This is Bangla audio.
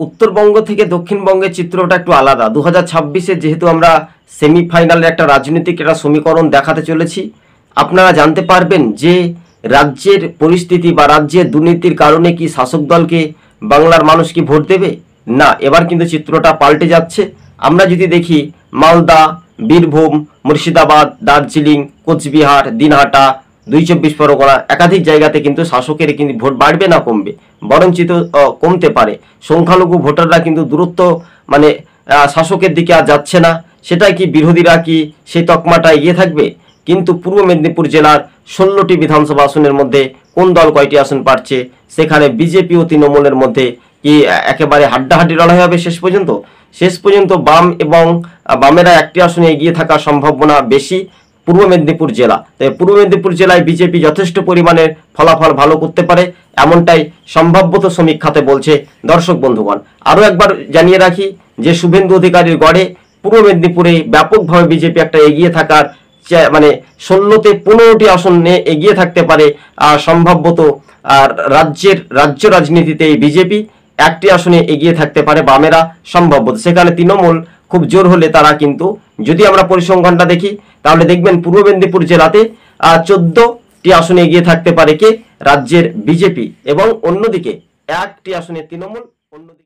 উত্তরবঙ্গ থেকে দক্ষিণবঙ্গের চিত্রটা একটু আলাদা। 2026-এ যেহেতু আমরা সেমিফাইনালের একটা রাজনৈতিক একটা সমীকরণ দেখাতে চলেছি, আপনারা জানতে পারবেন যে রাজ্যের পরিস্থিতি বা রাজ্যের দুর্নীতির কারণে কি শাসক দলকে বাংলার মানুষ কি ভোট দেবে? না, এবার কিন্তু চিত্রটা পাল্টে যাচ্ছে। আমরা যদি দেখি মালদা, বীরভূম, মুর্শিদাবাদ, দার্জিলিং, কোচবিহার, দিনহাটা, 2 চব্বিশ পরগনা একাধিক জায়গাতে কিন্তু শাসকের কিন্তু ভোট বাড়বে না কমবে, বরঞ্চিত কমতে পারে। সংখ্যালঘু ভোটাররা কিন্তু দূরত্ব মানে শাসকের দিকে আর যাচ্ছে না। সেটাই কি বিরোধীরা কি সেই তকমাটা এগিয়ে থাকবে? কিন্তু পূর্ব মেদিনীপুর জেলার 16টি বিধানসভা আসনের মধ্যে কোন দল কয়টি আসন পাচ্ছে, সেখানে বিজেপি ও তৃণমূলের মধ্যে কি একেবারে হাড্ডাহাড্ডি লড়াই হবে শেষ পর্যন্ত বাম এবং বামেরা একটি আসনে এগিয়ে থাকার সম্ভাবনা বেশি পূর্ব মেদিনীপুর জেলা। তাই পূর্ব মেদিনীপুর জেলায় বিজেপি যথেষ্ট পরিমাণের ফলাফল ভালো করতে পারে, এমনটাই সম্ভাব্যত সমীক্ষাতে বলছে। দর্শক বন্ধুগণ, আরও একবার জানিয়ে রাখি যে শুভেন্দু অধিকারীর গড়ে পূর্ব মেদিনীপুরে ব্যাপকভাবে বিজেপি একটা এগিয়ে থাকার মানে 16তে 15টি আসন নিয়ে এগিয়ে থাকতে পারে। সম্ভাব্যত রাজ্য রাজনীতিতে এই বিজেপি একটি আসনে এগিয়ে থাকতে পারে বামেরা সম্ভবত। সেখানে তৃণমূল খুব জোর হলে তারা কিন্তু, যদি আমরা পরিসংখ্যানটা দেখি তাহলে দেখবেন পূর্ব মেদিনীপুর জেলাতে 14টি আসনে এগিয়ে থাকতে পারে কে? রাজ্যের বিজেপি, এবং অন্যদিকে একটি আসনে তৃণমূল, অন্যদিকে